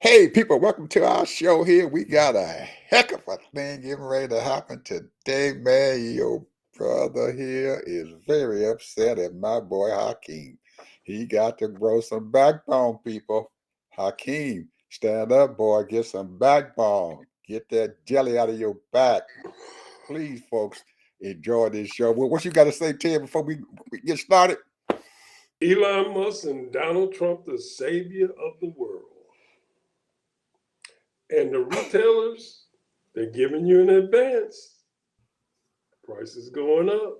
Hey, people, welcome to our show here. We got a heck of a thing getting ready to happen today, man. Your brother here is very upset at my boy Hakeem. He got to grow some backbone, people. Hakeem, stand up, boy. Get some backbone. Get that jelly out of your back. Please, folks, enjoy this show. Well, what you got to say, Ted, before we get started? Elon Musk and Donald Trump, the savior of the world. And the retailers, they're giving you an advance. Prices going up.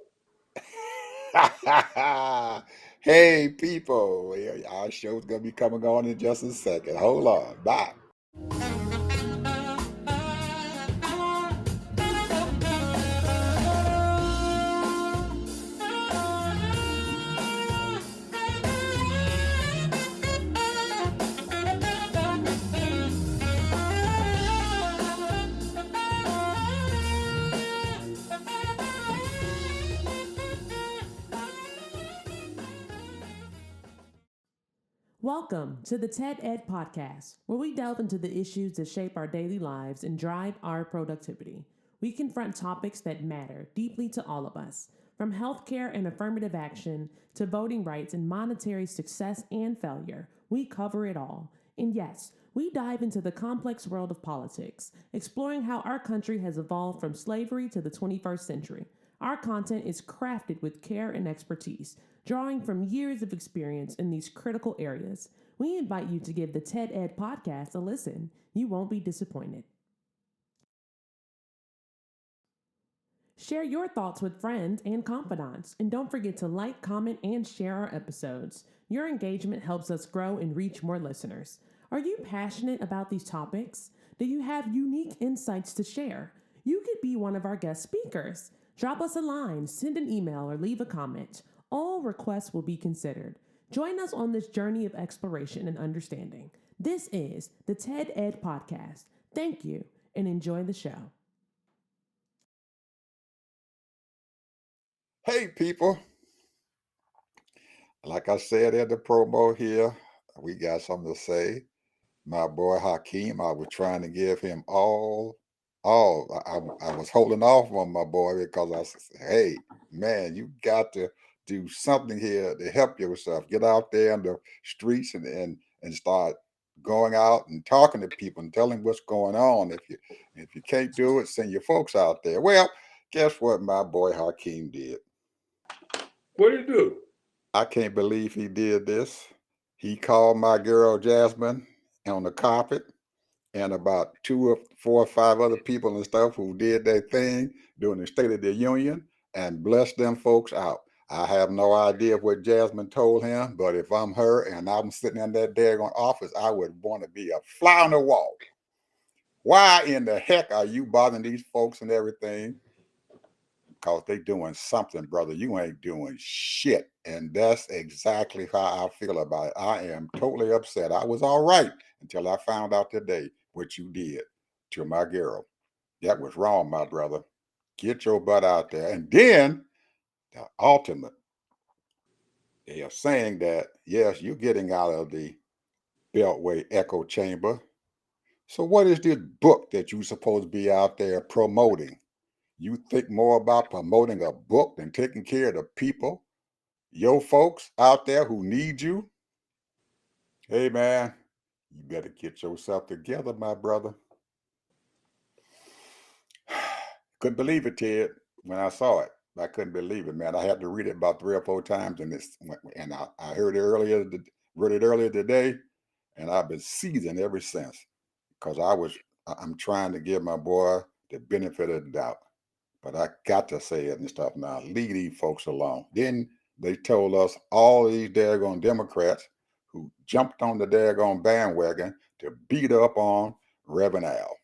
Hey, people, our show's going to be coming on in just a second. Hold on. Bye. Welcome to the TED Ed Podcast, where we delve into the issues that shape our daily lives and drive our productivity. We confront topics that matter deeply to all of us, from healthcare and affirmative action to voting rights and monetary success and failure. We cover it all. And yes, we dive into the complex world of politics, exploring how our country has evolved from slavery to the 21st century. Our content is crafted with care and expertise, drawing from years of experience in these critical areas. We invite you to give the TED Ed podcast a listen. You won't be disappointed. Share your thoughts with friends and confidants, and don't forget to like, comment, and share our episodes. Your engagement helps us grow and reach more listeners. Are you passionate about these topics? Do you have unique insights to share? You could be one of our guest speakers. Drop us a line, send an email, or leave a comment. All requests will be considered. Join us on this journey of exploration and understanding. This is the TED Ed Podcast. Thank you, and enjoy the show. Hey, people. Like I said at the promo here, we got something to say. My boy Hakeem, I was trying to give him all. I was holding off on my boy because I said, hey, man, you got to do something here to help yourself. Get out there in the streets and start going out and talking to people and telling what's going on. If you can't do it, send your folks out there. Well, guess what my boy Hakeem did? What do you do? I can't believe he did this. He called my girl Jasmine on the carpet and about two or four or five other people and stuff who did their thing during the State of the Union and blessed them folks out. I have no idea what Jasmine told him, but if I'm her and I'm sitting in that daggone office, I would want to be a fly on the wall. Why in the heck are you bothering these folks and everything? Because they doing something, brother. You ain't doing shit. And that's exactly how I feel about it. I am totally upset. I was all right until I found out today what you did to my girl. That was wrong, my brother. Get your butt out there. And then the ultimate, they are saying that, yes, you're getting out of the Beltway echo chamber. So what is this book that you're supposed to be out there promoting? You think more about promoting a book than taking care of the people, your folks out there who need you? Hey, man, you better get yourself together, my brother. Couldn't believe it, Ted, when I saw it. I couldn't believe it, man. I had to read it about three or four times, and I heard it earlier, read it earlier today, and I've been seasoned ever since because I'm trying to give my boy the benefit of the doubt. But I got to say it and stuff now. Leave these folks alone. Then they told us all these daggone Democrats who jumped on the daggone bandwagon to beat up on Reverend Al.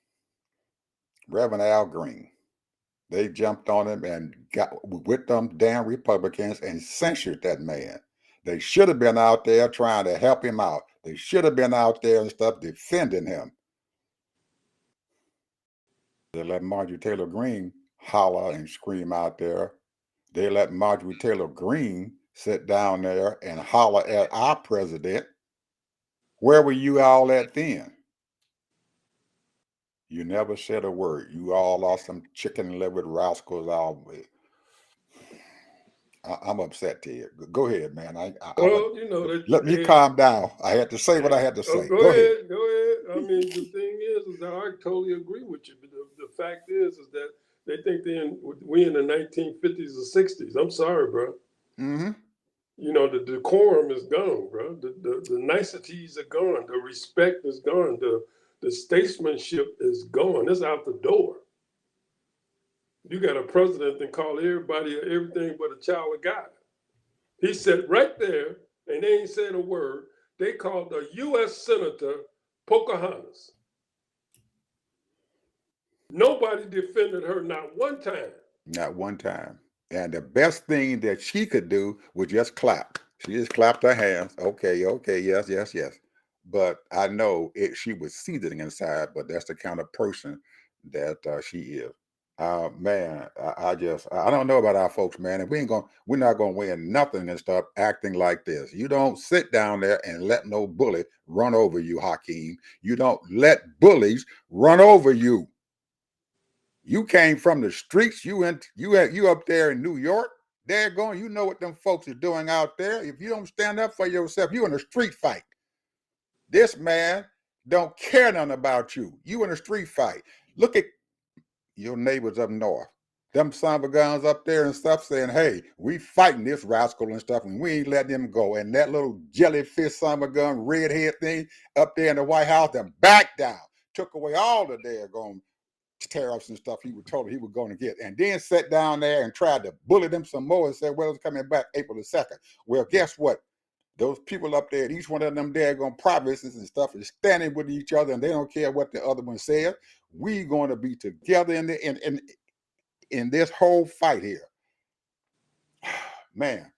Reverend Al Green. They jumped on him and got with them damn Republicans and censured that man. They should have been out there trying to help him out. They should have been out there and stuff defending him. They let Marjorie Taylor Greene holler and scream out there. They let Marjorie Taylor Greene sit down there and holler at our president. Where were you all at then? You never said a word. You all are some chicken-livered rascals always. I'm upset, Ted. Go ahead, man. Well, you know, Let me calm down. I had to say what I had to oh, say. Go ahead. go ahead. I mean, the thing is that I totally agree with you. But the fact is that they think we in the 1950s or 60s. I'm sorry, bro. Mm-hmm. You know, the decorum is gone, bro. The niceties are gone. The respect is gone. The statesmanship is gone. It's out the door. You got a president that call everybody everything but a child of God. He sat right there and they ain't said a word. They called the U.S. Senator Pocahontas. Nobody defended her, not one time. Not one time. And the best thing that she could do was just clap. She just clapped her hands. Okay, okay, yes, yes, yes. But I know she was seething inside, but that's the kind of person that she is. Man, I don't know about our folks, man. And we're not gonna win nothing and start acting like this. You don't sit down there and let no bully run over you, Hakeem. You don't let bullies run over you. You came from the streets. You up there in New York. They're going. You know what them folks are doing out there. If you don't stand up for yourself, you in a street fight. This man don't care nothing about you. You in a street fight. Look at your neighbors up north. Them son of a guns up there and stuff saying, hey, we fighting this rascal and stuff, and we ain't letting him go. And that little jellyfish son of a gun, redhead thing up there in the White House, then back down. Took away all the daggone tariffs and stuff he was told he was going to get, and then sat down there and tried to bully them some more and said, well, it's coming back April the 2nd. Well, guess what? Those people up there, each one of them daggone provinces and stuff is standing with each other, and they don't care what the other one says. We're going to be together in this whole fight here. Man,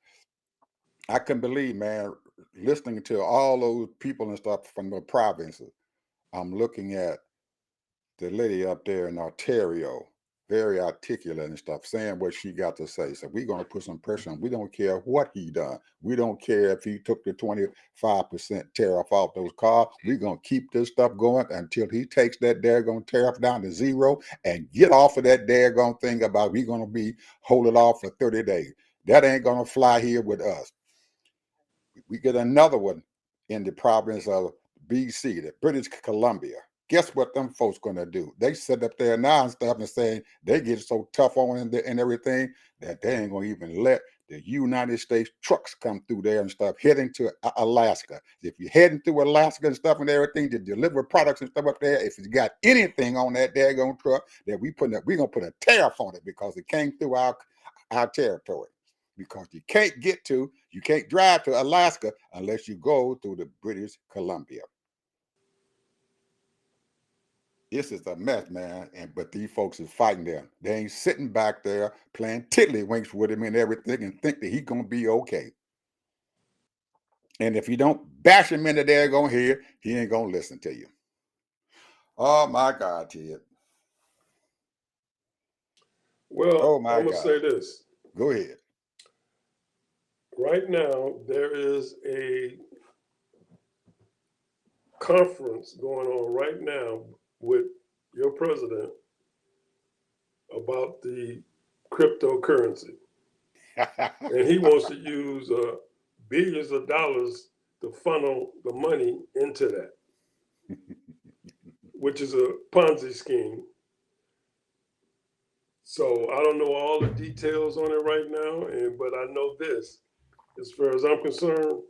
I couldn't believe, man, listening to all those people and stuff from the provinces. I'm looking at the lady up there in Ontario, very articulate and stuff, saying what she got to say. So we're going to put some pressure on. We don't care what he done. We don't care if he took the 25% tariff off those cars. We're going to keep this stuff going until he takes that daggone tariff down to zero and get off of that daggone thing about we're going to be hold it off for 30 days. That ain't going to fly here with us. We get another one in the province of BC, the British Columbia. Guess what them folks gonna do? They sit up there now and stuff and saying they get so tough on and everything that they ain't gonna even let the United States trucks come through there and stuff heading to Alaska. If you're heading through Alaska and stuff and everything to deliver products and stuff up there, if it's got anything on that daggone truck, that we're gonna put a tariff on it because it came through our territory. Because you can't drive to Alaska unless you go through the British Columbia. This is a mess, man. But these folks is fighting them. They ain't sitting back there playing tiddlywinks with him and everything and think that he's gonna be okay. And if you don't bash him into there going here, he ain't gonna listen to you. Oh my God, Ted. Well, Oh my I'm gonna God. say this. Go ahead. Right now, there is a conference going on right now with your president about the cryptocurrency, and he wants to use billions of dollars to funnel the money into that, which is a Ponzi scheme. So I don't know all the details on it right now, but I know this: as far as I'm concerned,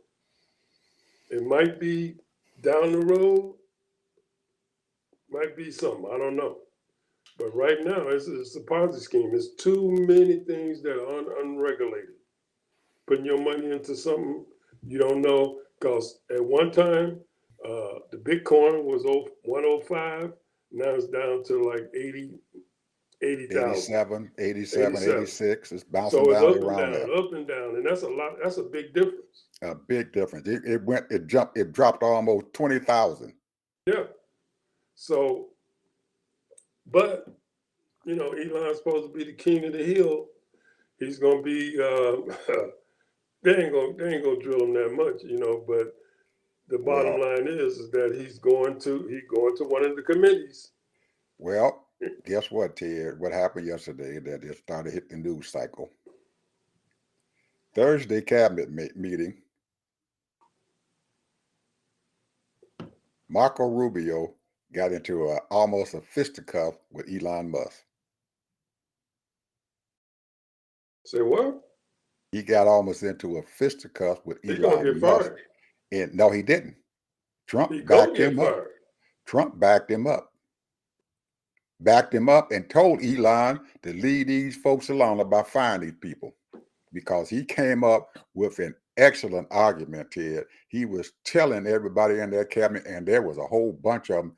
it might be down the road, might be something I don't know. But right now, it's a Ponzi scheme. It's too many things that are unregulated. Putting your money into something you don't know, because at one time, the Bitcoin was 105. Now it's down to like 80,000, 87, 87. 86. It's bouncing So it's down around there. up and down, and that's a lot. That's a big difference. A big difference. It dropped almost 20,000. Yeah. So, but Elon's supposed to be the king of the hill. He's gonna be. They ain't gonna drill him that much, But the bottom Well, line is that he's going to one of the committees, Well, guess what, Ted? What happened yesterday that it started hitting the news cycle? Thursday cabinet meeting, Marco Rubio got into almost a fisticuff with Elon Musk. Say what? He got almost into a fisticuff with He gonna Elon get Musk. fired. And no, he didn't. He Trump gonna backed get him up. fired. Trump backed him up. Backed him up and told Elon to leave these folks alone about firing these people, because he came up with an excellent argument, Ted. He was telling everybody in that cabinet, and there was a whole bunch of them,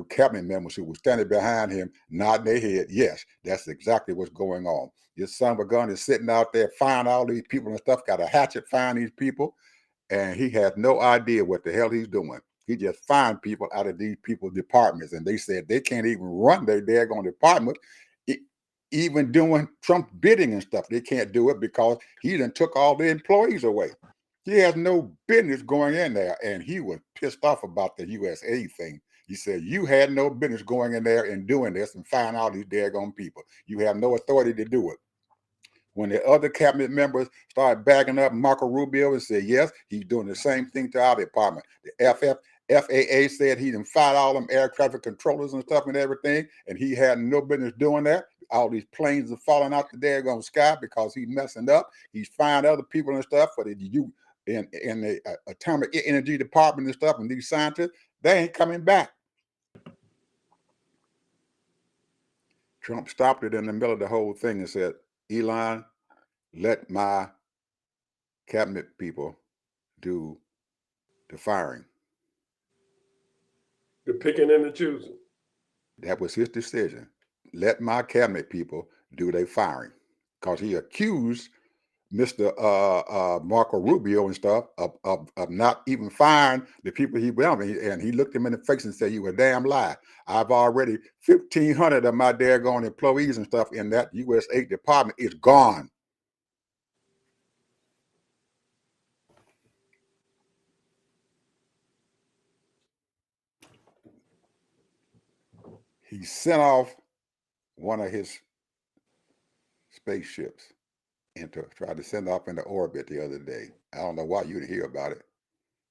cabinet members who were standing behind him, nodding their head. Yes, that's exactly what's going on. This son of a gun is sitting out there firing all these people and stuff, got a hatchet firing these people, and he has no idea what the hell he's doing. He just find people out of these people's departments, and they said they can't even run their daggone department, even doing Trump bidding and stuff. They can't do it because he done took all the employees away. He has no business going in there, and he was pissed off about the USA thing. He said, you had no business going in there and doing this and firing all these daggone people. You have no authority to do it. When the other cabinet members started backing up Marco Rubio and said, yes, he's doing the same thing to our department. The FAA said he done fired all them air traffic controllers and stuff and everything, and he had no business doing that. All these planes are falling out the daggone sky because he's messing up. He's firing other people and stuff for the in the atomic energy department and stuff, and these scientists, they ain't coming back. Trump stopped it in the middle of the whole thing and said, Elon, let my cabinet people do the firing. The picking and the choosing. That was his decision. Let my cabinet people do their firing, because he accused Mr. Marco Rubio and stuff of not even firing the people he went, and he looked him in the face and said, "You a damn lie. I've already 1,500 of my daggone employees and stuff in that USA department is gone." He sent off one of his spaceships tried to send off into orbit the other day. I don't know why you didn't hear about it.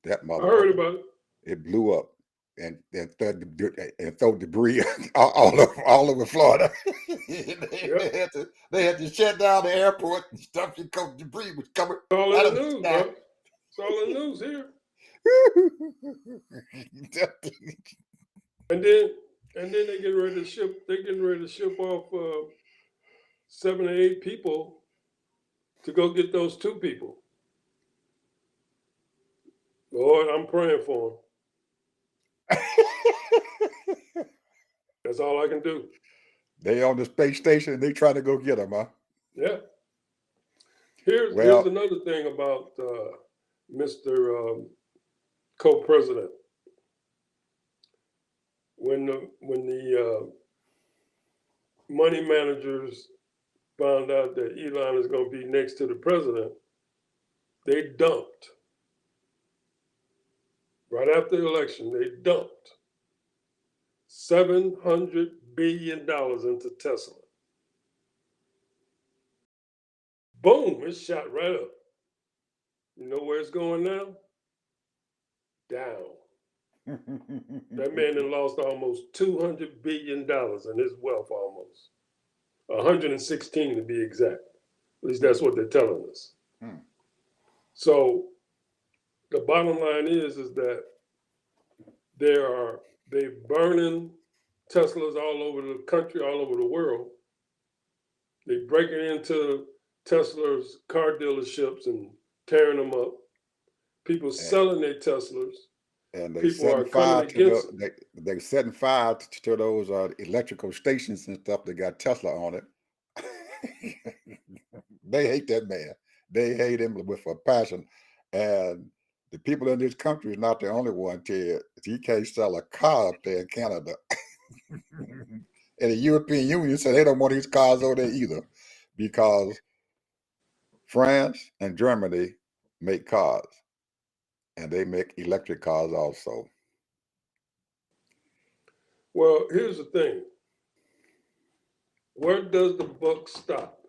That I heard motherfucker, about it. it blew up and throw debris all over Florida. Yep. they had to shut down the airport and stuff because debris was coming All in out the of the news, sky. bro. It's all in the news here. And then they getting ready to ship. They're getting ready to ship off 7 or 8 people to go get those 2 people. Lord, I'm praying for them. That's all I can do. They on the space station and they trying to go get them, huh? Yeah. Here's Well, another thing about Mr. Co-President. When the money managers found out that Elon is going to be next to the president, they dumped. Right after the election, they dumped $700 billion into Tesla. Boom, it shot right up. You know where it's going now? Down. That man then lost almost $200 billion in his wealth, almost. 116 to be exact. At least that's what they're telling us. So the bottom line is that they burning Teslas all over the country, all over the world. They breaking into Tesla's car dealerships and tearing them up. People selling their Teslas. And they People setting are coming fire to against they setting fire to those electrical stations and stuff that got Tesla on it. They hate that man. They hate him with a passion. And the people in this country is not the only one, Ted. He can't sell a car up there in Canada. And the European Union said they don't want his cars over there either, because France and Germany make cars, and they make electric cars also. Well, here's the thing. Where does the buck stop?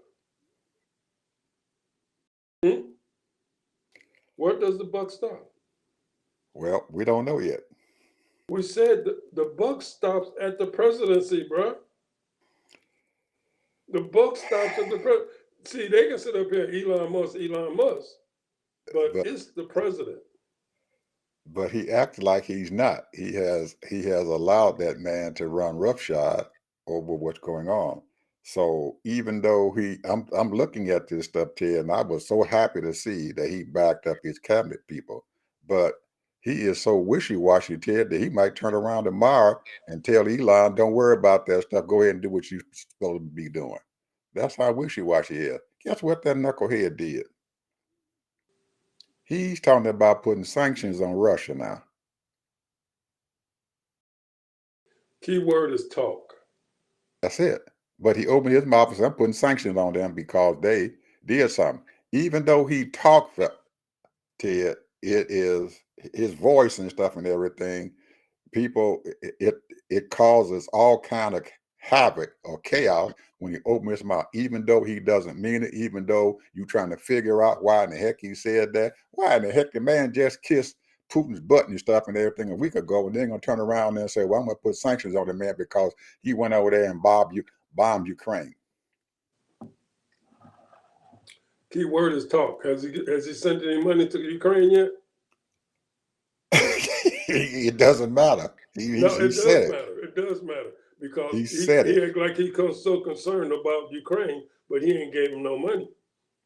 Where does the buck stop? Well, we don't know yet. We said the buck stops at the presidency, bro. The buck stops at the president. See, they can sit up here, Elon Musk, but But it's the president. but he acts like he's not. He has allowed that man to run roughshod over what's going on. So even though I'm looking at this stuff, Ted, and I was so happy to see that he backed up his cabinet people. But he is so wishy-washy, Ted, that he might turn around tomorrow and tell Elon, "Don't worry about that stuff. Go ahead and do what you're supposed to be doing." That's how wishy-washy he is. Guess what that knucklehead did? He's talking about putting sanctions on Russia now. Key word is talk. That's it. But he opened his mouth and said, "I'm putting sanctions on them because they did something." Even though he talked for Ted, it is his voice and stuff and everything. People, it causes all kind of havoc or chaos when he opens his mouth, even though he doesn't mean it, even though you're trying to figure out why in the heck he said that. Why in the heck the man just kissed Putin's butt and stuff and everything a week ago, and then gonna turn around and say, "Well, I'm gonna put sanctions on the man because he went over there and bombed Ukraine." Key word is talk. Has he sent any money to Ukraine yet? It doesn't matter. No, He it said does it. matter. It does matter because He said he it. act like he was so concerned about Ukraine, but he ain't gave him no money.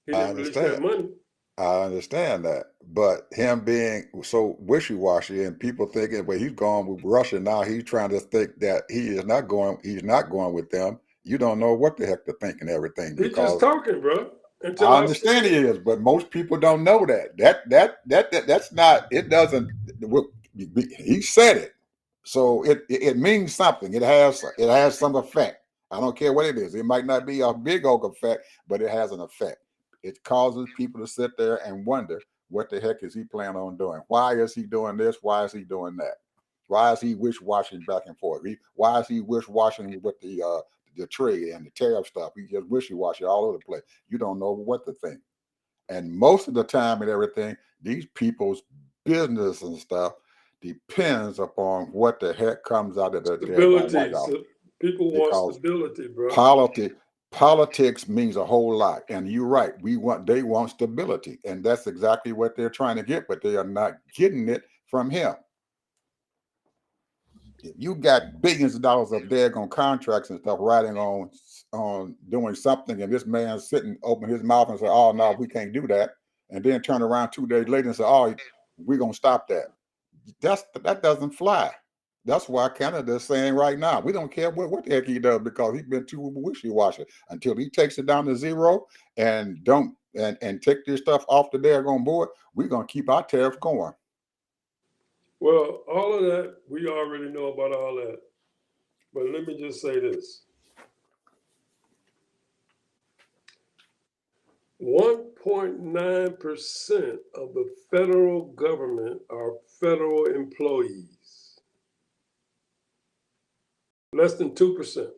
He I didn't release that understand. money. I understand that, but him being so wishy-washy and people thinking, well, he's going with Russia now. He's trying to think that he is not going. He's not going with them. You don't know what the heck to think and everything He's just because talking, bro. Until I I see understand he it. is, but most people don't know that. That's not. It doesn't. He said it, so it means something. It has some effect. I don't care what it is. It might not be a big oak effect, but it has an effect. It causes people to sit there and wonder what the heck is he planning on doing? Why is he doing this? Why is he doing that? Why is he wish-washing back and forth? Why is he wish-washing with the trade and the tariff stuff? He just wishy-washy all over the place. You don't know what to think. And most of the time and everything, these people's business and stuff depends upon what the heck comes out of the daggone White Stability. House. So people want Because stability, bro. politics means a whole lot. And you're right. They want stability. And that's exactly what they're trying to get, but they are not getting it from him. If you got billions of dollars of daggone contracts and stuff riding on doing something, and this man sitting open his mouth and say, "Oh no, we can't do that," and then turn around 2 days later and say, "Oh, we're gonna stop that." That doesn't fly. That's why Canada is saying right now, we don't care what the heck he does because he's been too wishy-washy. Until he takes it down to zero and don't and take this stuff off the daggone board, we're gonna keep our tariffs going. Well, all of that, we already know about all that. But let me just say this. 1.9% of the federal government are federal employees. Less than 2%.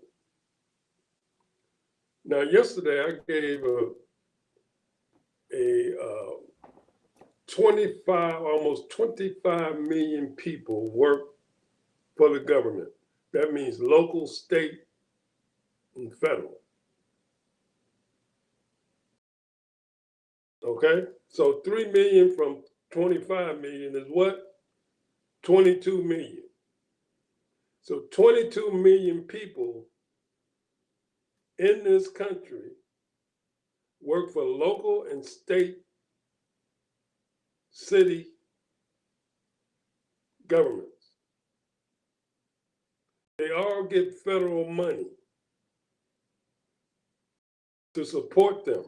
Now, yesterday I gave a almost 25 million people work for the government. That means local, state, and federal. Okay? So 3 million from 25 million is what? 22 million. So 22 million people in this country work for local and state, city governments. They all get federal money to support them.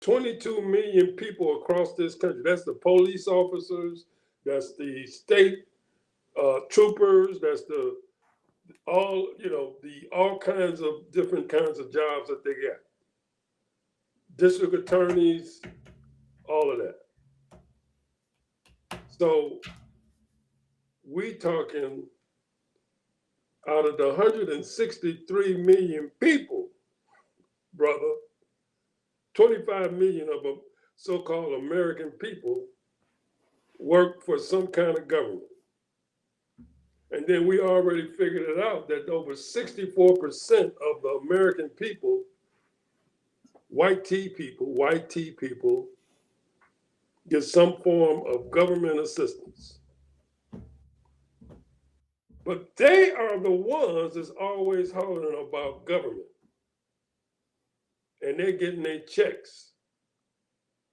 22 million people across this country. That's the police officers, that's the state troopers, that's the all kinds of different kinds of jobs that they get. District attorneys, all of that. So we talking out of the 163 million people, brother, 25 million of them so-called American people work for some kind of government. And then we already figured it out that over 64% of the American people, white T people, get some form of government assistance. But they are the ones that's always hollering about government. And they're getting their checks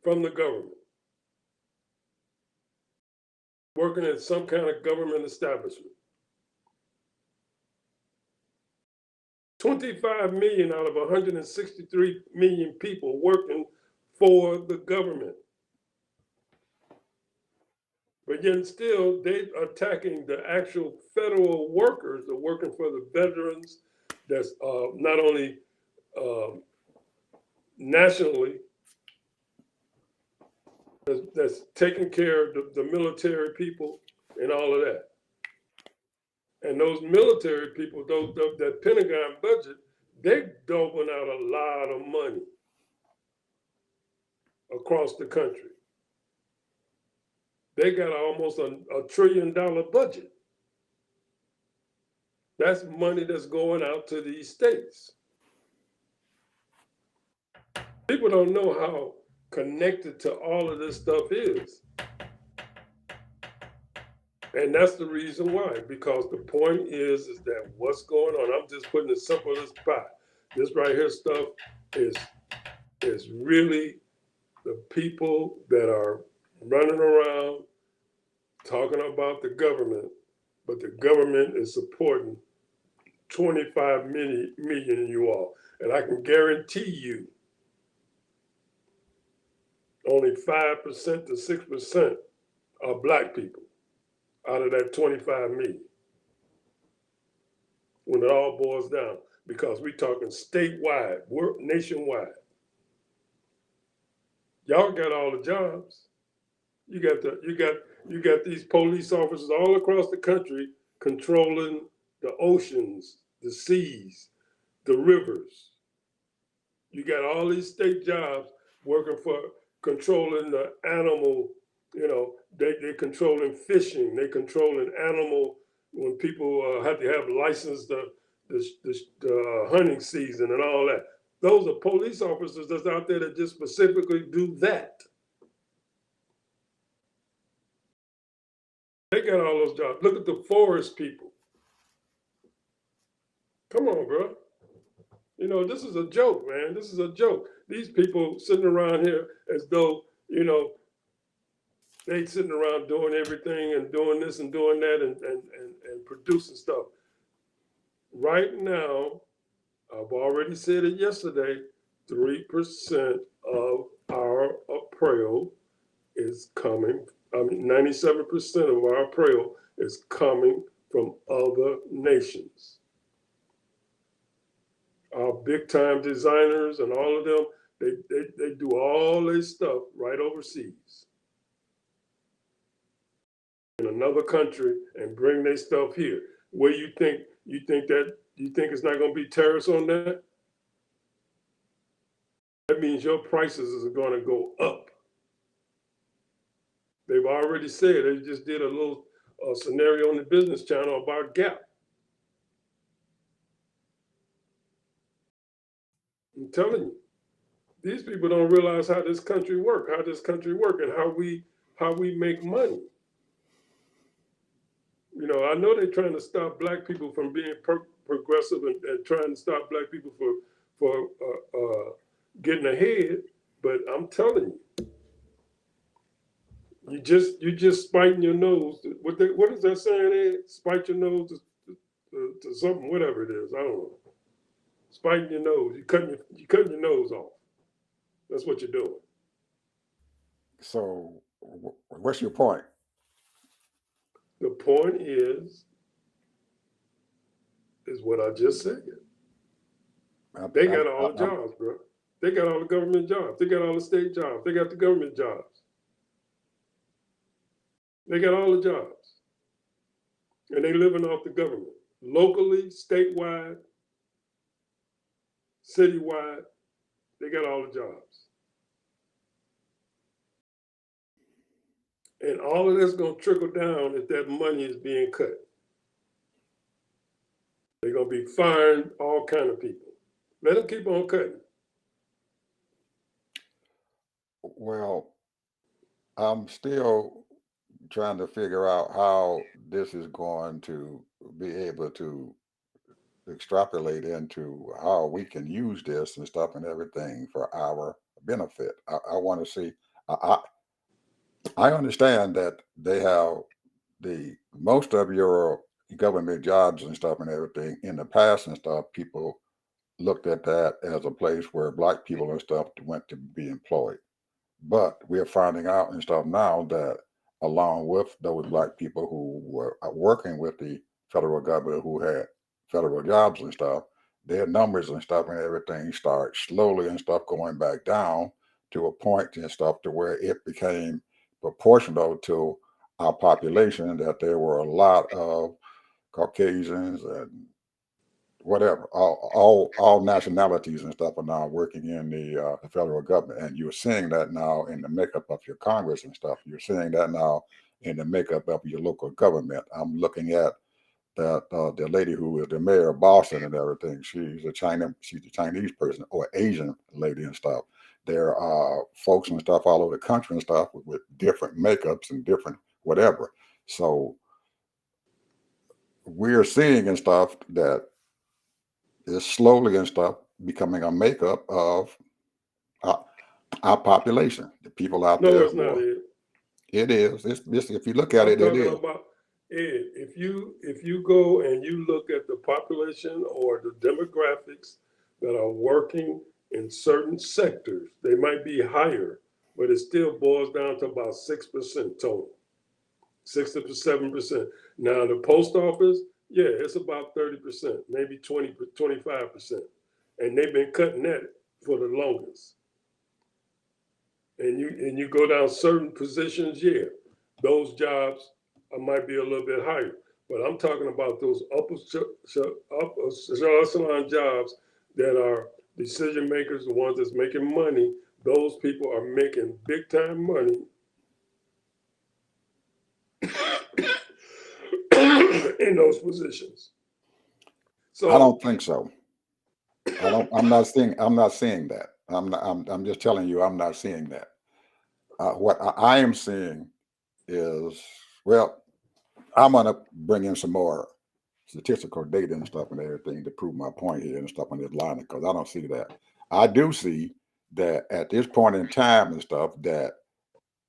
from the government, working at some kind of government establishment. 25 million out of 163 million people working for the government. But yet still, they're attacking the actual federal workers that are working for the veterans that's not only nationally, that's taking care of the military people and all of that. And those military people, that Pentagon budget, they're doping out a lot of money across the country. They got almost a $1 trillion budget. That's money that's going out to these states. People don't know how connected to all of this stuff is. And that's the reason why, because the point is that what's going on, I'm just putting it simple as pie. This right here stuff is really the people that are running around talking about the government, but the government is supporting 25 million of you all. And I can guarantee you only 5% to 6% are black people out of that 25 million when it all boils down, because we're talking statewide, we're nationwide. Y'all got all the jobs. You got these police officers all across the country controlling the oceans, the seas, the rivers. You got all these state jobs working for controlling the animal, they're controlling fishing, they're controlling animal when people have to have licensed the hunting season and all that. Those are police officers that's out there that just specifically do that. They got all those jobs. Look at the forest people. Come on, bro. This is a joke, man. This is a joke. These people sitting around here as though, they sitting around doing everything and doing this and doing that and producing stuff. Right now, I've already said it yesterday, 3% of our apparel is coming. 97% of our apparel is coming from other nations. Our big time designers and all of them, they do all this stuff right overseas in another country and bring their stuff here. Where you think it's not going to be tariffs on that? That means your prices are going to go up. They've already said, they just did a little scenario on the Business Channel about Gap. I'm telling you, these people don't realize how this country works, and how we make money. I know they're trying to stop black people from being progressive and trying to stop black people for getting ahead, but I'm telling you, you just spiting your nose. What is that saying? Ed? Spite your nose to something, whatever it is. I don't know. Spiting your nose. You cutting your nose off. That's what you're doing. So, what's your point? The point is what I just said. They got all the jobs, bro. They got all the government jobs. They got all the state jobs. They got the government jobs. They got all the jobs. And they living off the government. locally, statewide, citywide. They got all the jobs. And all of that's going to trickle down if that money is being cut. They're going to be firing all kind of people. Let them keep on cutting. Well, I'm still trying to figure out how this is going to be able to extrapolate into how we can use this and stuff and everything for our benefit. I want to see. I, I understand that they have the most of your government jobs and stuff and everything in the past and stuff. People looked at that as a place where black people and stuff went to be employed. But we're finding out and stuff now that along with those black people who were working with the federal government who had federal jobs and stuff, their numbers and stuff and everything start slowly and stuff going back down to a point and stuff to where it became proportional to our population that there were a lot of Caucasians and whatever, all nationalities and stuff are now working in the federal government, and you're seeing that now in the makeup of your Congress and stuff. You're seeing that now in the makeup of your local government. I'm looking at that the lady who is the mayor of Boston and everything. She's a Chinese person or Asian lady and stuff. There are folks and stuff all over the country and stuff with different makeups and different whatever. So we're seeing and stuff that is slowly and stuff becoming a makeup of our, our population, the people out No, there it's who not are. it. It is. It's if you look at I'm it, it talking is. about Ed. If you go and you look at the population or the demographics that are working in certain sectors, they might be higher, but it still boils down to about 6% total, 6 to 7%. Now the post office, yeah, it's about 30%, maybe 25%, and they've been cutting that for the longest. And you go down certain positions, yeah, those jobs might be a little bit higher. But I'm talking about those upper echelon jobs that are decision makers, the ones that's making money. Those people are making big time money in those positions. I So don't think so. I don't. I'm not seeing. I'm not seeing that. I'm not. I'm just telling you. I'm not seeing that. What I am seeing is, well, I'm gonna bring in some more statistical data and stuff and everything to prove my point here and stuff on this line because I don't see that. I do see that at this point in time and stuff that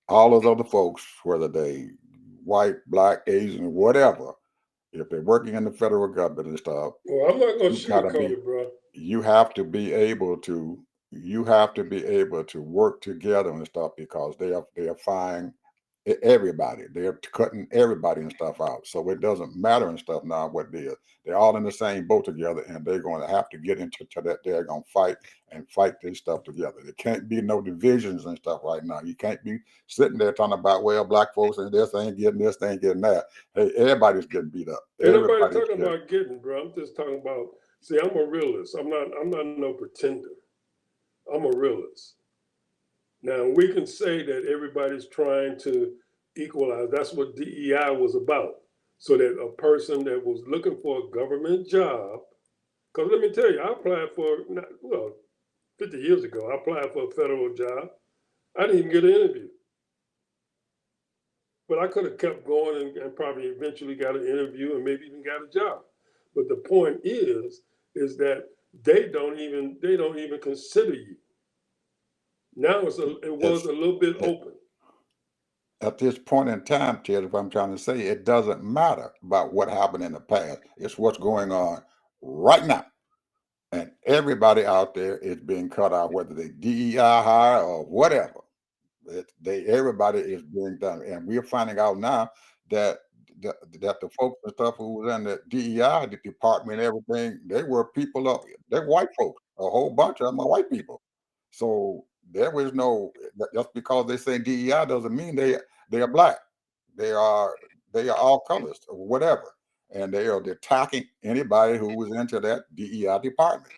all those other folks, whether they white, black, Asian, whatever, if they're working in the federal government and stuff, well, I'm not gonna you gotta sugarcoat be it, bro. you have to be able to you have to be able to work together and stuff because they are finding everybody. They're cutting everybody and stuff out. So it doesn't matter and stuff now what they are. They're all in the same boat together and they're going to have to get into to that. They're going to fight and fight this stuff together. There can't be no divisions and stuff right now. You can't be sitting there talking about, well, black folks and this ain't getting this, they ain't getting that. Hey, everybody's getting beat up. Ain't nobody Everybody's talking getting. about getting, bro. I'm just talking about. See, I'm a realist. I'm not no pretender. I'm a realist. Now we can say that everybody's trying to equalize. That's what DEI was about. So that a person that was looking for a government job, because let me tell you, I applied for not, well 50 years ago. I applied for a federal job. I didn't even get an interview, but I could have kept going and probably eventually got an interview and maybe even got a job. But the point is that they don't even consider you. Now it was It's a little bit it, open. at this point in time, Ted, if I'm trying to say, it doesn't matter about what happened in the past. It's what's going on right now. And everybody out there is being cut out, whether they DEI hire or whatever. Everybody is being done, and we're finding out now that that the folks and stuff who was in the DEI department and everything, they were people of they're white folks. A whole bunch of them are white people. So there was no just because they say DEI doesn't mean they are black. They are they are all colors or whatever. and they are attacking anybody who was into that DEI department.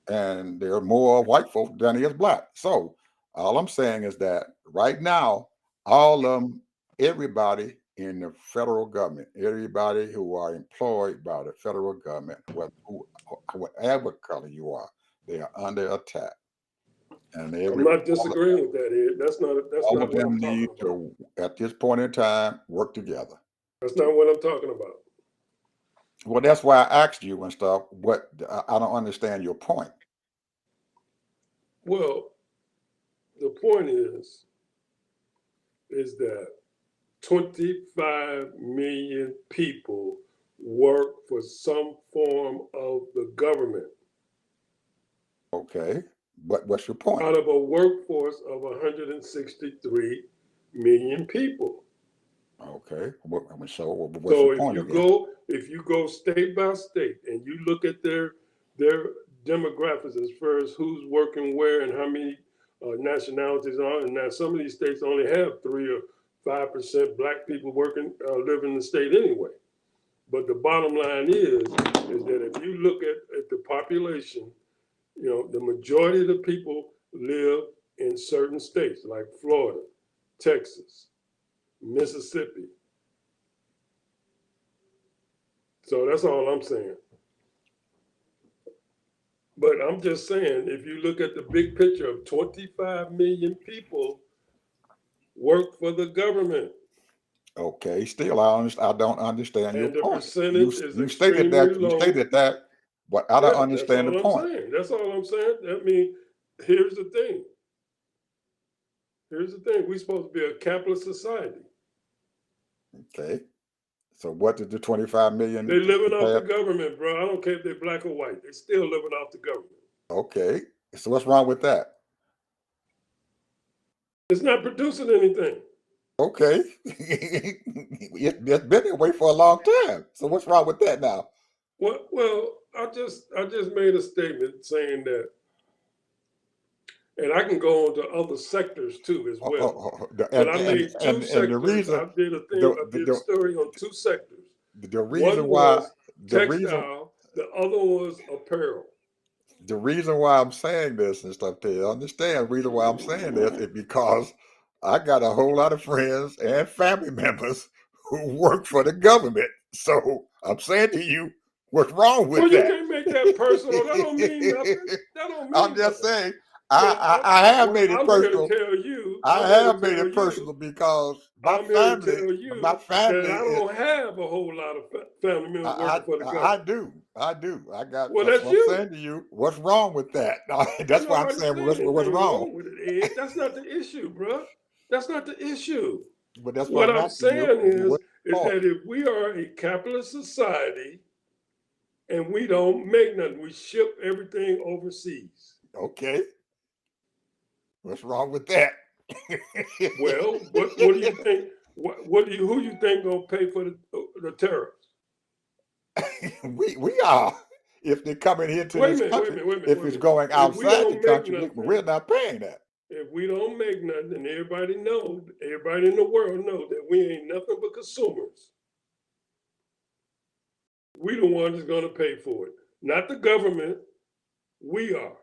And there are more white folks than there is black. So all I'm saying is that right now, all of them, everybody in the federal government, everybody who are employed by the federal government, whatever color you are, they are under attack. And I'm not disagreeing with that, Ed. That's all not of what them I'm talking need about. to, at this point in time, work together. That's not what I'm talking about. Well, that's why I asked you and stuff. What I don't understand your point. Well, the point is that 25 million people work for some form of the government Okay, but what's your point? out of a workforce of 163 million people. Okay, so what's So your if point you again? go state by state and you look at their demographics as far as who's working where and how many nationalities are, and now some of these states only have 3 or 5% black people working live in the state anyway. But the bottom line is that if you look at the population, the majority of the people live in certain states like Florida, Texas, Mississippi. So that's all I'm saying. But I'm just saying, if you look at the big picture of 25 million people work for the government, Okay, still I don't understand your and the point. You percentage is you stated extremely that you low. stated that, but I don't Yeah, that's understand the all I'm point. saying. That's all I'm saying. I mean, here's the thing. Here's the thing. We're supposed to be a capitalist society. Okay, so what did the 25 million They're living off the have? government, bro. I don't care if they're black or white. They're still living off the government. Okay, so what's wrong with that? It's not producing anything. Okay, it's been that way for a long time. So what's wrong with that now? Well, I just made a statement saying that, and I can go on to other sectors too as well. But And I made two the sectors. reason I did a thing. the I did a the story on two sectors. the reason One why was the reason textile. The other was apparel. the reason why I'm saying this and stuff to you understand the reason why I'm saying this is because I got a whole lot of friends and family members who work for the government. So I'm saying to you, what's wrong Well, with you that? can't make that personal. That don't mean nothing. That don't I'm mean just nothing. saying Well, I have well, made it I'm here to personal. tell you. I I'm here to have made tell it you. personal because I'm here to tell my you that family I is don't have a whole lot of family members working for the I government. do. I do. I got Well, that's that's what I'm you. saying to you. What's wrong with that? Ain't That's why I'm nobody saying saying what's anything wrong. wrong with it, Ed. That's not the issue, bro. That's not the issue. But that's why What I'm I'm asking you saying what's is wrong. that if we are a capitalist society and we don't make nothing, we ship everything overseas. Okay. What's wrong with that? Well, what do you think? What do you who you think gonna pay for the tariffs? we are. If they're coming here to Wait a this minute, wait a country, minute, wait a minute, if wait a it's minute. going If we outside the don't make country, nothing, we're not paying that. if we don't make nothing, and everybody knows, everybody in the world know that we ain't nothing but consumers. We the ones that's gonna pay for it, not the government. We are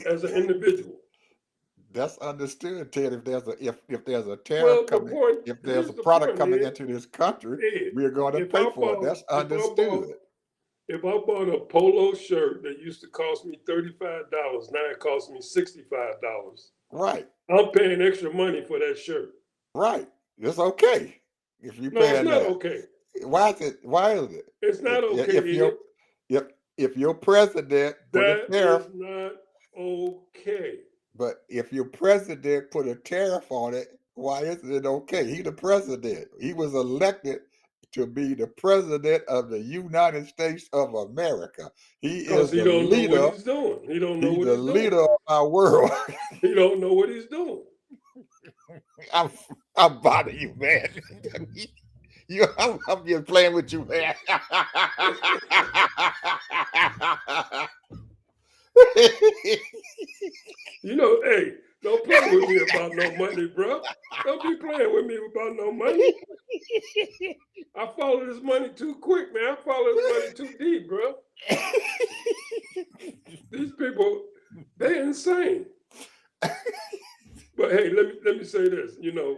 as an individual. That's understood, Ted. If there's a tariff Well, the coming, point if there's a here's the product point, coming Ed. into this country, Ed, we're going to if pay I for it. bought That's if I bought understood. if I bought a polo shirt that used to cost me $35, now it costs me $65. Right, I'm paying extra money for that shirt. right. It's okay if you're No, it's paying not that. okay. Why is it? Why is it? It's not If okay, your Ed. if if your president put a That tariff, is not okay. but if your president put a tariff on it, why isn't it okay? He the president. He was elected to be the president of the United States of America. He Because is he the don't know what leader. he's doing. He don't know He's what the he's doing. leader of our world. He don't know what he's doing. I'm I'm bothering you, man. I'm just playing with you, man. You know, hey, Don't play with me about no money, bro. Don't be playing with me about no money. I follow this money too quick, man. I follow this money too deep, bro. These people, they're insane. But hey, let me say this. You know,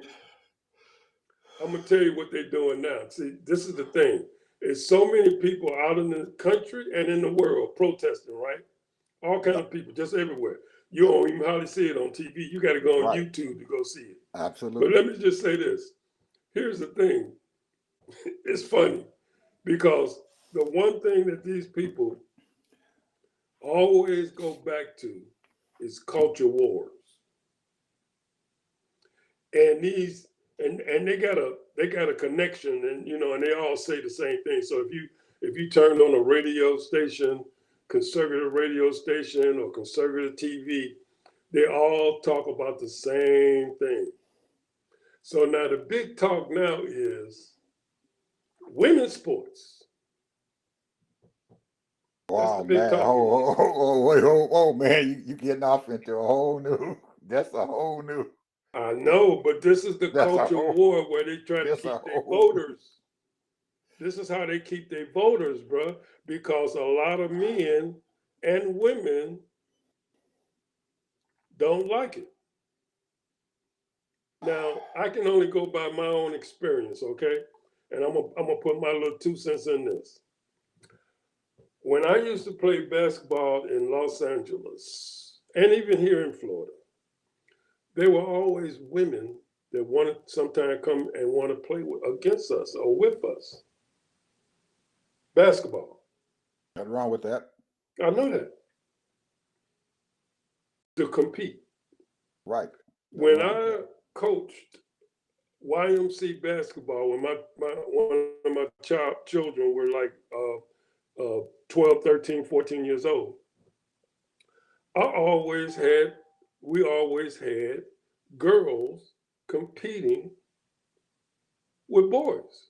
I'm gonna tell you what they're doing now. See, this is the thing. There's so many people out in the country and in the world protesting, right? All kind of people, just everywhere. You don't even hardly see it on TV. You got to go on Right. YouTube to go see it. But Absolutely. let me just say this. Here's the thing. It's funny because the one thing that these people always go back to is culture wars. And these and they got a connection, and you know, and they all say the same thing. So if you turn on a radio station, conservative radio station or conservative TV, they all talk about the same thing. So now the big talk now is women's sports. That's the Wow, big man. talk now. Wait, man. You getting off into a whole new, that's a whole new, I know, but this is the that's a culture whole, war where they try to that's a keep their whole new, voters. This is how they keep their voters, bro, because a lot of men and women don't like it. Now, I can only go by my own experience, okay? And I'm gonna put my little 2 cents in this. When I used to play basketball in Los Angeles and even here in Florida, there were always women that wanted sometimes come and want to play against us or with us. Basketball. nothing wrong with that. I know that. To compete. Right. Nothing When wrong with I that. coached YMC basketball, when my one of my children were like 12, 13, 14 years old, I always had, we always had girls competing with boys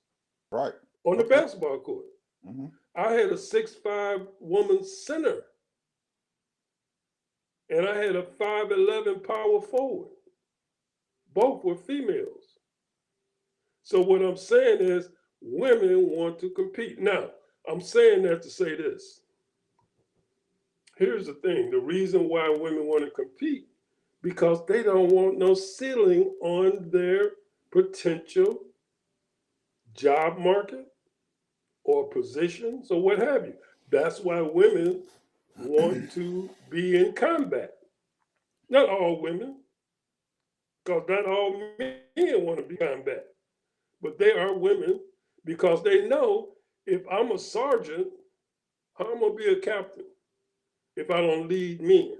Right. on the Okay. basketball court. Hmm. I had a 6'5" woman center, and I had a 5'11" power forward. Both were females. So what I'm saying is women want to compete. Now, I'm saying that to say this. Here's the thing. The reason why women want to compete because they don't want no ceiling on their potential job market or positions or what have you. That's why women want to be in combat. Not all women, because not all men want to be in combat, but they are women because they know if I'm a sergeant, how am I gonna be a captain if I don't lead men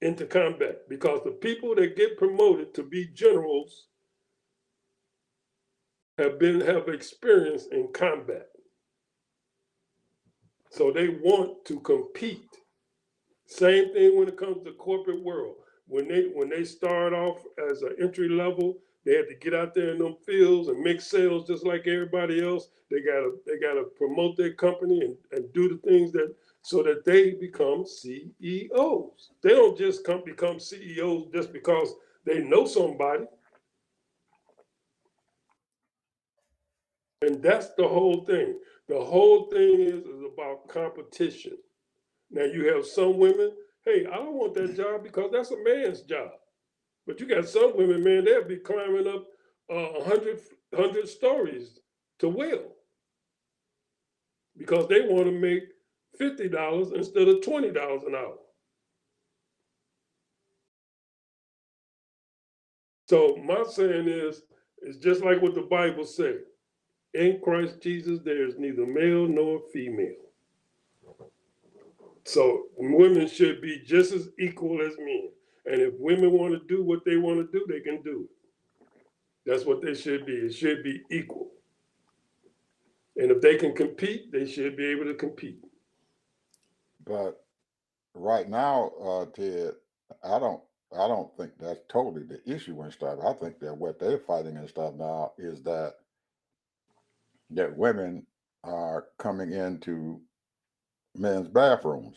into combat? Because the people that get promoted to be generals have experience in combat. So they want to compete. Same thing when it comes to corporate world. When they start off as an entry level, they had to get out there in them fields and make sales just like everybody else. They gotta promote their company and do the things that so that they become CEOs. They don't just become CEOs just because they know somebody. And that's the whole thing. The whole thing is about competition. Now you have some women, hey, I don't want that job because that's a man's job. But you got some women, man, they'll be climbing up 100 stories to will because they want to make $50 instead of $20 an hour. So my saying is, it's just like what the Bible said. In Christ Jesus, there is neither male nor female. So women should be just as equal as men. And if women want to do what they want to do, they can do it. That's what they should be. It should be equal. And if they can compete, they should be able to compete. But right now, Ted, I don't, I don't think that's totally the issue and stuff. I think that what they're fighting and stuff now is that women are coming into men's bathrooms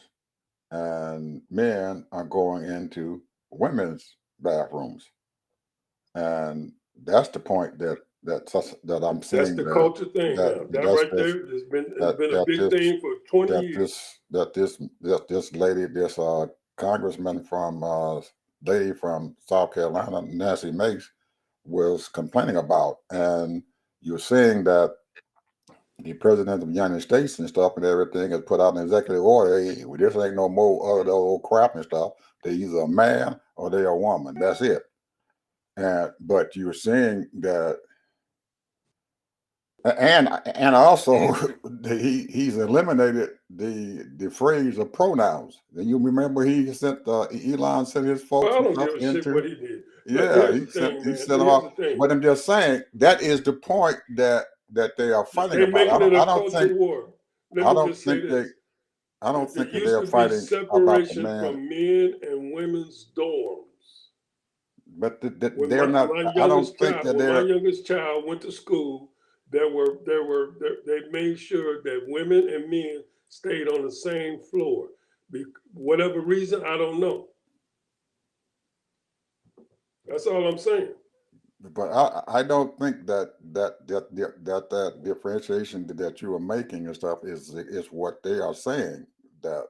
and men are going into women's bathrooms, and that's the point that I'm That's seeing the culture thing that now. That that's right this there has been that a that big this thing for 20 that years. this this lady, this congressman from lady from South Carolina, Nancy Mace, was complaining about. And you're saying that the president of the United States and stuff and everything has put out an executive order. Hey, well, this ain't no more of the old crap and stuff. They either a man or they a woman. That's it. And but you're saying that, and also he's eliminated the phrase of pronouns. And you remember he sent Elon sent his Well, folks I and don't stuff give a shit into. what he did. But Yeah, here's the thing, he man. sent them Here's out. the thing. But I'm just saying that is the point that they are fighting They're about. making it a I don't culture think war. Let I me don't just say think they this. I don't There think that used they're to be fighting about the separation man. from men and women's dorms. But When they're not. I don't think that my they're. youngest child went to school, they made sure that women and men stayed on the same floor. Whatever reason, I don't know. That's all I'm saying. But I don't think that differentiation that you are making and stuff is what they are saying. That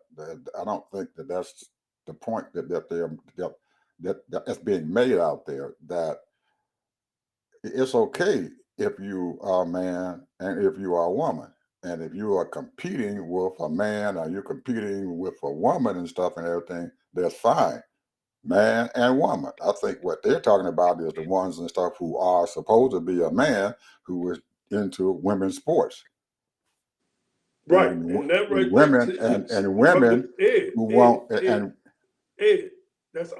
I don't think that that's the point that's being made out there. That it's okay if you are a man and if you are a woman. And if you are competing with a man or you're competing with a woman and stuff and everything, that's fine. Man and woman. I think what they're talking about is the ones and stuff who are supposed to be a man who is into women's sports. Right. And And that right there, women and but women Ed, who Ed, want Ed, and Ed, that's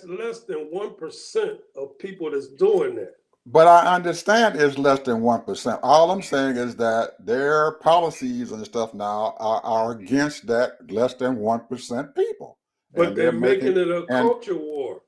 less than 1% of people that's doing that. but I understand it's less than 1%. All I'm saying is that their policies and stuff now are against that less than 1% people. But And they're they're making making it a and culture war.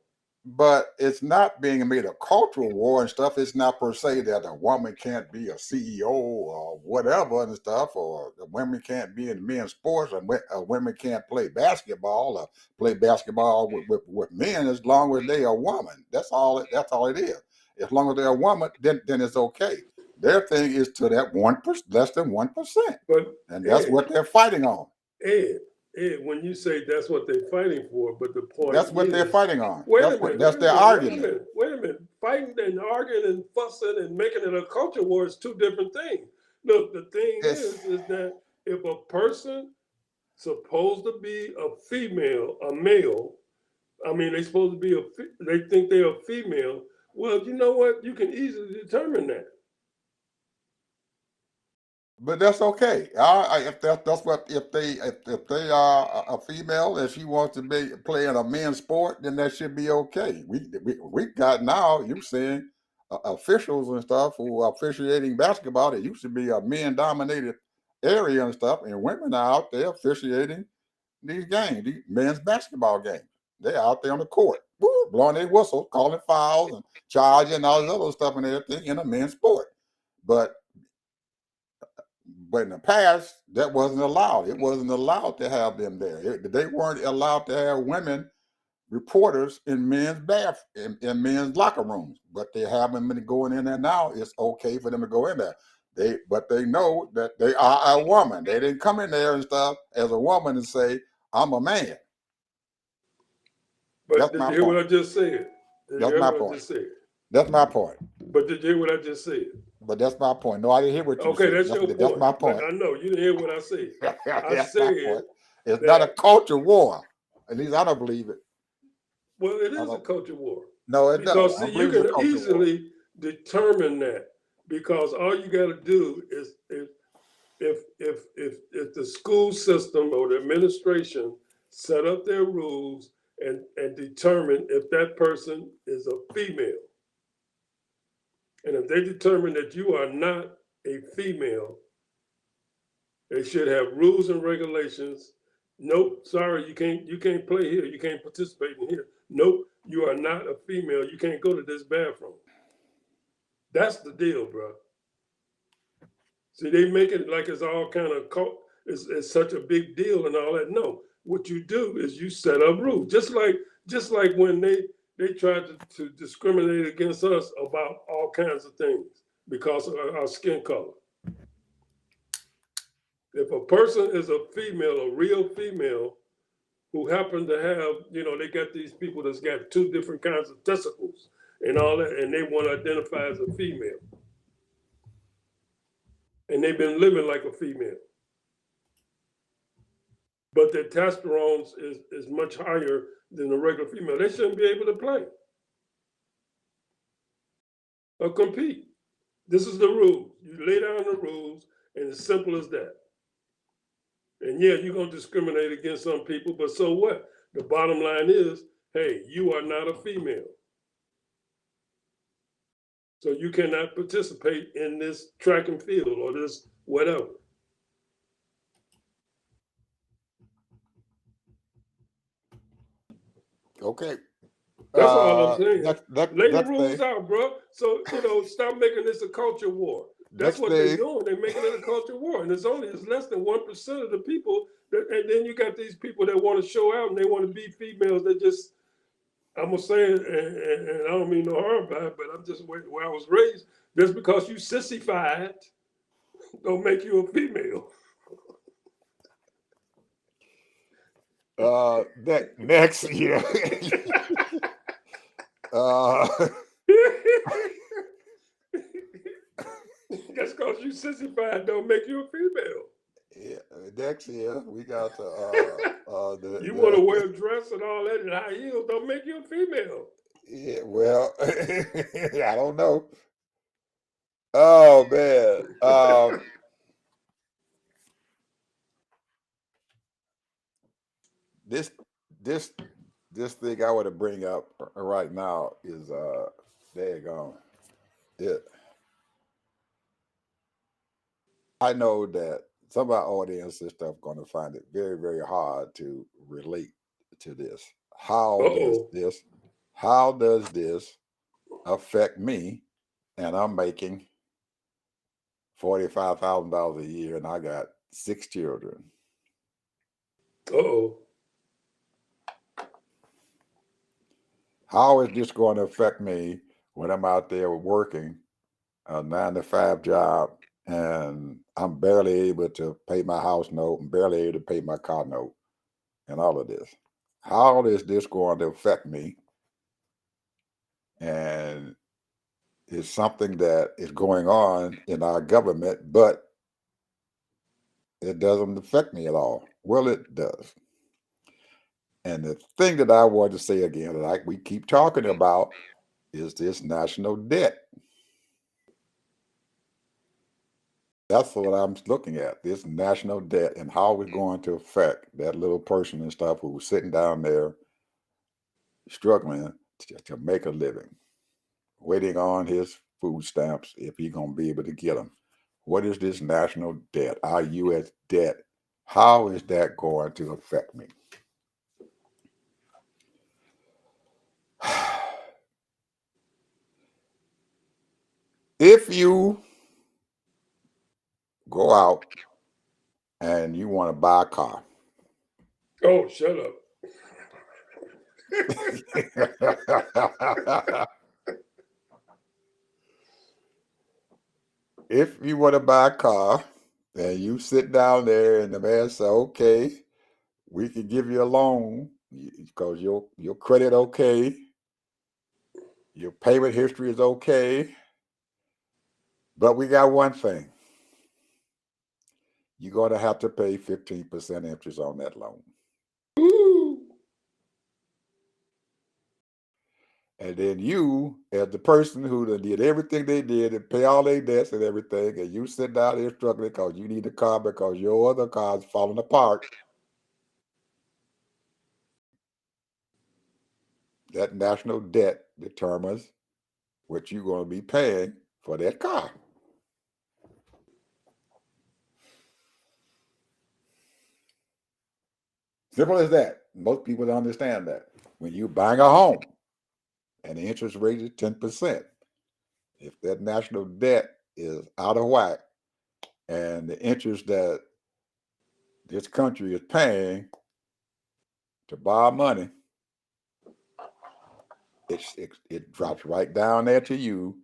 but it's not being made a cultural war and stuff. It's not per se that a woman can't be a CEO or whatever and stuff, or the women can't be in men's sports, or women can't play basketball or play basketball with men as long as they are a woman. That's all. That's all it is. As long as they're a woman, then it's okay. Their thing is to that 1%, less than 1%, But and that's Ed, what they're fighting on. Ed, Ed, when you say that's what they're fighting for, but the point That's what they're is, fighting on. That's their argument. wait a minute. Fighting and arguing and fussing and making it a culture war is two different things. Look, the thing It's is that if a person supposed to be a female, a male, I mean, they supposed to be they think they're a female. Well, you know what? You can easily determine that. But that's okay. If that's what if they are a female and she wants to be playing a men's sport, then that should be okay. We got now. You saying officials and stuff who are officiating basketball. It used to be a men dominated area and stuff, and women are out there officiating these games, these men's basketball games. They're out there on the court, woo, blowing their whistle, calling fouls and charging and all this other stuff and everything in a men's sport. But in the past, that wasn't allowed. It wasn't allowed to have them there. They weren't allowed to have women reporters in in men's locker rooms. But they have them going in there now. It's okay for them to go in there. But they know that they are a woman. They didn't come in there and stuff as a woman and say, "I'm a man." But That's did my you hear what point. I just said? Did you That's hear my what I point. just said? That's my point. But did you hear what I just said? But that's my point. No, I didn't hear what you Okay, said. that's your That's point. my But point. I know you didn't hear what I said. I That's my said point. It's not a that, culture war. At least I don't believe it. well, it I is a don't. culture war. No, it don't. Because I see, don't you believe it's a can culture war. easily determine that. Because all you got to do is if the school system or the administration set up their rules and determine if that person is a female, and if they determine that you are not a female, they should have rules and regulations. Nope, sorry, you can't play here. You can't participate in here. Nope, you are not a female. You can't go to this bathroom. That's the deal, bro. See, they make it like it's all kind of it's such a big deal and all that. No, what you do is you set up rules. Just like when they tried to discriminate against us about all kinds of things because of our skin color. If a person is a female, a real female, who happen to have, they got these people that's got two different kinds of testicles and all that, and they want to identify as a female. And they've been living like a female. But their testosterone is much higher than a regular female. They shouldn't be able to play or compete. This is the rules. You lay down the rules, and it's simple as that. And yeah, you're going to discriminate against some people, but so what? The bottom line is, hey, you are not a female. So you cannot participate in this track and field or this whatever. Okay. That's all I'm saying. Lay the Next rules thing. out, bro. So, stop making this a culture war. That's Next what they're thing. doing. They're making it a culture war. And it's less than 1% of the people. And then you got these people that want to show out and they want to be females that just, I'm going to say it, and I don't mean no harm by it, but I'm just where I was raised. Just because you sissified don't make you a female. Next year. Just because you sissified don't make you a female. Yeah, next year we got you want to wear a dress and all that and high heels don't make you a female. Yeah, well, I don't know. Oh man. This this this thing I want to bring up right now is there you go. It I know that some of our audience and stuff going to find it very, very hard to relate to this. Uh-oh. How does this affect me? And I'm making $45,000 a year, and I got 6 children. Uh-oh. How is this going to affect me when I'm out there working a 9 to 5 job and I'm barely able to pay my house note and barely able to pay my car note and all of this? How is this going to affect me? And it's something that is going on in our government, but it doesn't affect me at all. Well, it does. And the thing that I want to say again, like we keep talking about, is this national debt. That's what I'm looking at, this national debt and how it's going to affect that little person and stuff who's sitting down there struggling to make a living, waiting on his food stamps if he's going to be able to get them. What is this national debt, our U.S. debt? How is that going to affect me? If you go out and you want to buy a car. Oh, shut up. If you want to buy a car and you sit down there and the man says, okay, we can give you a loan because your credit okay, your payment history is okay, but we got one thing. You're going to have to pay 15% interest on that loan. Ooh. And then you, as the person who did everything they did and pay all their debts and everything, and you sit down there struggling because you need a car because your other car is falling apart, that national debt determines what you're going to be paying for that car. Simple as that. Most people don't understand that. When you're buying a home and the interest rate is 10%, if that national debt is out of whack and the interest that this country is paying to borrow money, it drops right down there to you,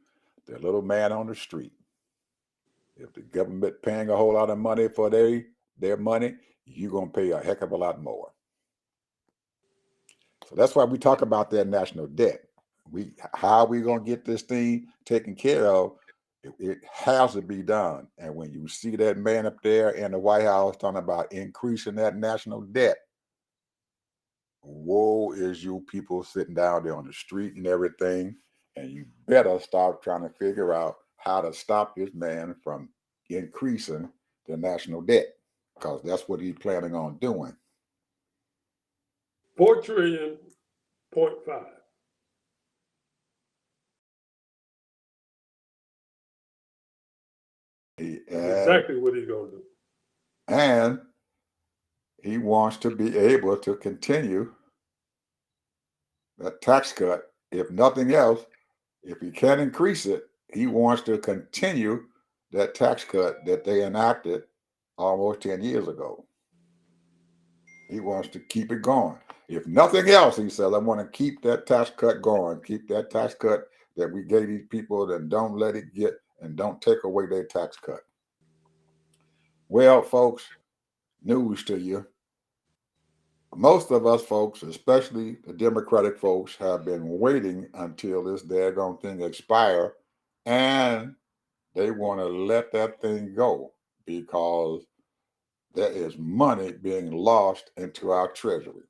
the little man on the street. If the government paying a whole lot of money for their money, you're gonna pay a heck of a lot more. So that's why we talk about that national debt. How we gonna get this thing taken care of? It has to be done. And when you see that man up there in the White House talking about increasing that national debt, woe is you people sitting down there on the street and everything, and you better start trying to figure out how to stop this man from increasing the national debt, because that's what he's planning on doing. 4.5 trillion. Exactly what he's gonna do. And he wants to be able to continue that tax cut. If nothing else, if he can't increase it, he wants to continue that tax cut that they enacted almost 10 years ago. He wants to keep it going. If nothing else, he says, I want to keep that tax cut going, keep that tax cut that we gave these people, and don't let it get and don't take away their tax cut. Well, folks, news to you. Most of us folks, especially the Democratic folks, have been waiting until this daggone thing expire, and they want to let that thing go because there is money being lost into our treasury.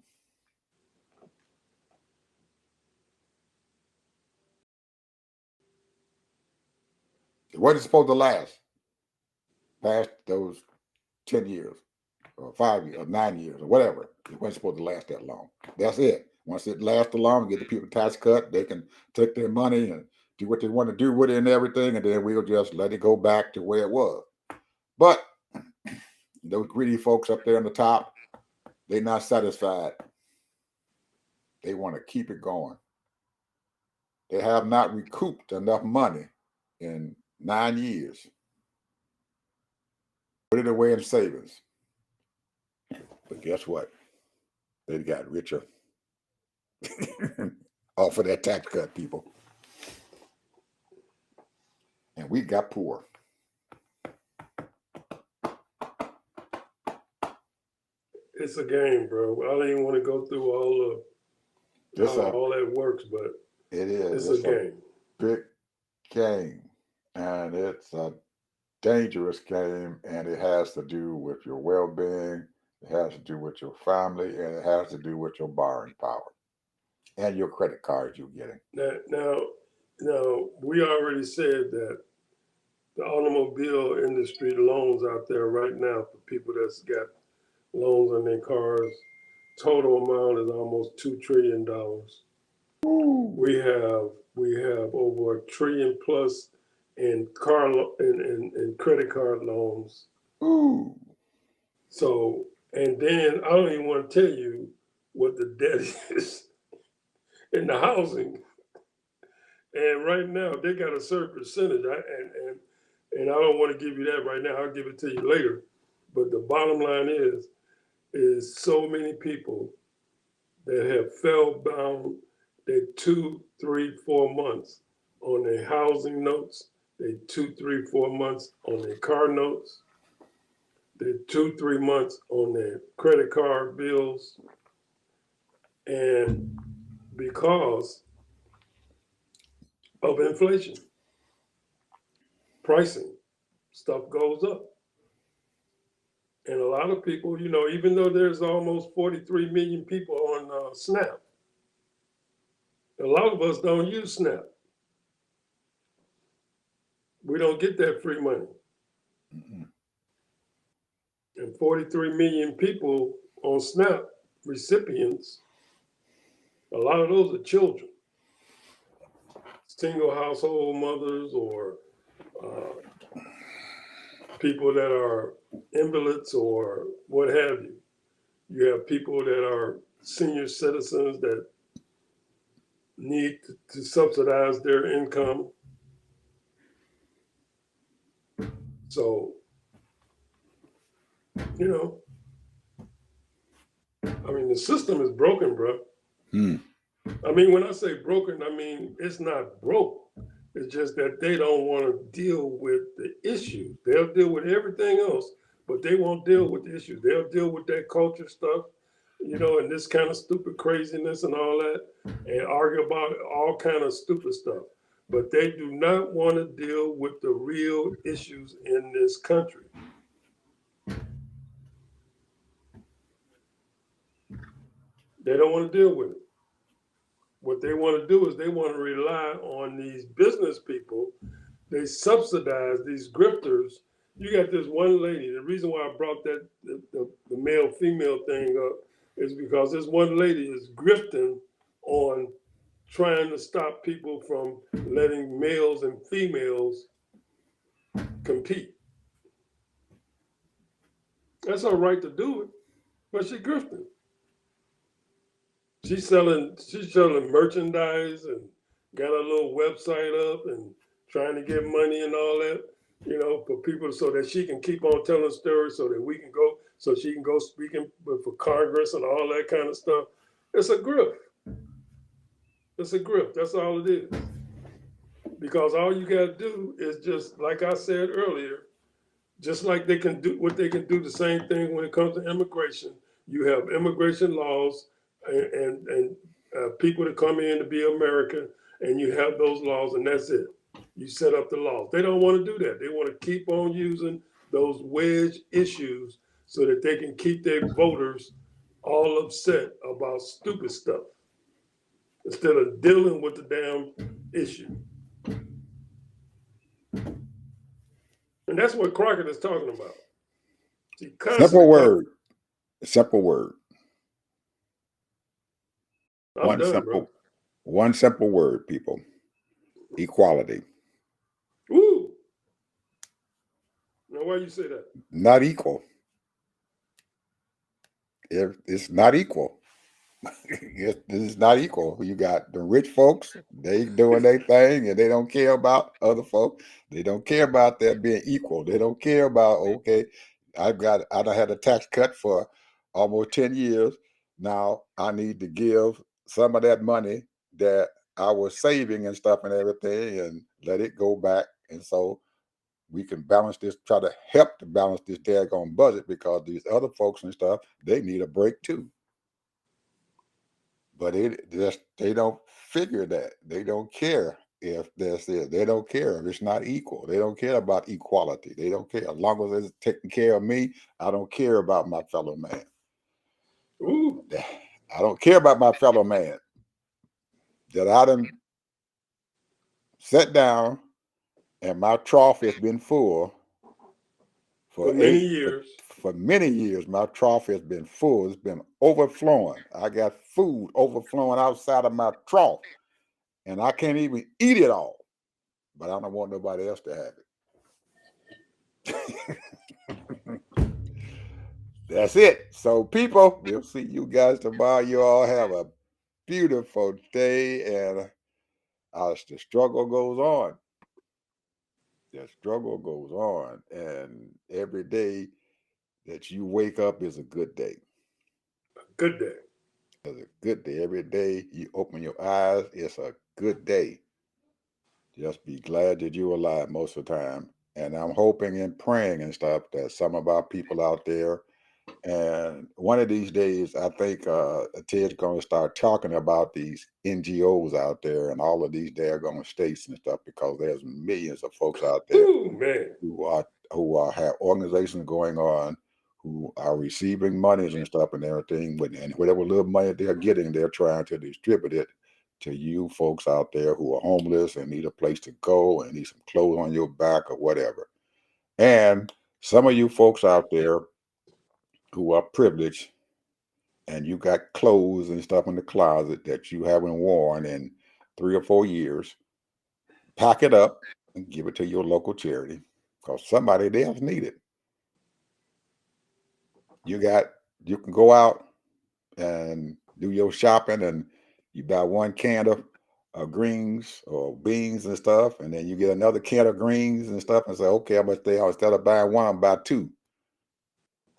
It wasn't supposed to last past those 10 years or 5 years or 9 years or whatever. It wasn't supposed to last that long. That's it. Once it lasts long, get the people tax cut, they can take their money and do what they want to do with it and everything, and then we'll just let it go back to where it was. But those greedy folks up there on the top, they're not satisfied. They want to keep it going. They have not recouped enough money in 9 years. Put it away in savings. But guess what? They got richer off of that tax cut, people. And we got poor. It's a game, bro. I don't even want to go through all that works, but it is. It's a game. Big game. And it's a dangerous game, and it has to do with your well-being, it has to do with your family, and it has to do with your borrowing power and your credit cards you're getting. Now, we already said that the automobile industry loans out there right now for people that's got loans on their cars, total amount is almost $2 trillion. We have over $1 trillion plus in credit card loans. Ooh. So, and then I don't even want to tell you what the debt is in the housing. And right now they got a certain percentage, and I don't want to give you that right now. I'll give it to you later. But the bottom line is so many people that have fell bound. They 2, 3, 4 months on their housing notes. They 2, 3, 4 months on their car notes. They 2, 3 months on their credit card bills. And because of inflation, pricing, stuff goes up. And a lot of people, even though there's almost 43 million people on SNAP, a lot of us don't use SNAP. We don't get that free money. Mm-hmm. And 43 million people on SNAP recipients, a lot of those are children, single household mothers, or people that are invalids or what have you. You have people that are senior citizens that need to subsidize their income. So, I mean, the system is broken, bro. Hmm. I mean, when I say broken, I mean it's not broke. It's just that they don't want to deal with the issues. They'll deal with everything else, but they won't deal with the issues. They'll deal with that culture stuff, and this kind of stupid craziness and all that, and argue about all kind of stupid stuff. But they do not want to deal with the real issues in this country. They don't want to deal with it. What they want to do is they want to rely on these business people. They subsidize these grifters. You got this one lady. The reason why I brought the male female thing up is because this one lady is grifting on trying to stop people from letting males and females compete. That's her right to do it, but she grifting. She's selling merchandise and got a little website up and trying to get money and all that, for people so that she can keep on telling stories so that we can go so she can go speaking for Congress and all that kind of stuff. It's a grift. It's a grift. That's all it is. Because all you gotta do is just like I said earlier, just like they can do what they can do the same thing when it comes to immigration. You have immigration laws and people to come in to be American, and you have those laws, and that's it. You set up the laws. They don't want to do that. They want to keep on using those wedge issues so that they can keep their voters all upset about stupid stuff instead of dealing with the damn issue. And that's what Crockett is talking about. Simple word. Simple word. I'm done, bro. One simple word, people. Equality. Woo! Now, why you say that? Not equal. It's not equal. It's not equal. You got the rich folks, they doing their thing, and they don't care about other folks. They don't care about that being equal. They don't care about, okay, I done had a tax cut for almost 10 years. Now I need to give some of that money that I was saving and stuff and everything and let it go back. And so we can balance this, try to help to balance this daggone budget because these other folks and stuff, they need a break too. But they don't figure that. They don't care if that's it. They don't care if it's not equal. They don't care about equality. They don't care. As long as it's taking care of me, I don't care about my fellow man. Ooh. I don't care about my fellow man. That I done sat down and my trough has been full For many years. For many years. My trough has been full. It's been overflowing. I got food overflowing outside of my trough, and I can't even eat it all. But I don't want nobody else to have it. That's it. So, people, we'll see you guys tomorrow. You all have a beautiful day, and the struggle goes on. The struggle goes on, and every day that you wake up is a good day. Good day. It's a good day. Every day you open your eyes, it's a good day. Just be glad that you're alive most of the time. And I'm hoping and praying and stuff that some of our people out there, and one of these days, I think Ted's going to start talking about these NGOs out there and all of these daggone states and stuff because there's millions of folks out there Ooh, man. who have organizations going on who are receiving monies and stuff and everything, and whatever little money they're getting, they're trying to distribute it to you folks out there who are homeless and need a place to go and need some clothes on your back or whatever. And some of you folks out there who are privileged and you got clothes and stuff in the closet that you haven't worn in 3 or 4 years, pack it up and give it to your local charity because somebody else need it. You can go out and do your shopping and you buy one can of greens or beans and stuff, and then you get another can of greens and stuff and say, okay, I'm gonna stay out. Instead of buying one, I'm buy two.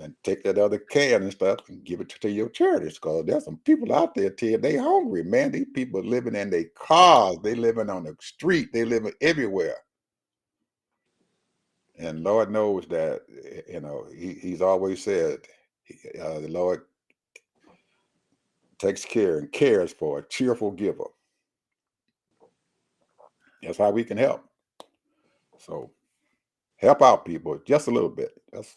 and take that other can and stuff and give it to your charities. Because there's some people out there, Ted, they hungry, man. These people living in their cars, they living on the street, they living everywhere. And Lord knows that, he's always said, the Lord takes care and cares for a cheerful giver. That's how we can help. So help out people just a little bit. That's,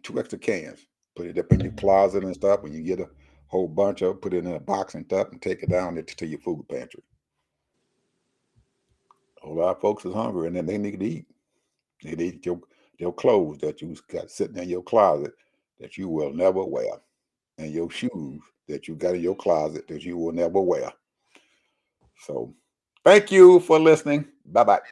2 extra cans. Put it up in your closet and stuff. When you get a whole bunch of, put it in a box and stuff, and take it down to your food pantry. A lot of folks is hungry and then they need to eat. They need to eat your clothes that you got sitting in your closet that you will never wear, and your shoes that you got in your closet that you will never wear. So thank you for listening. Bye bye.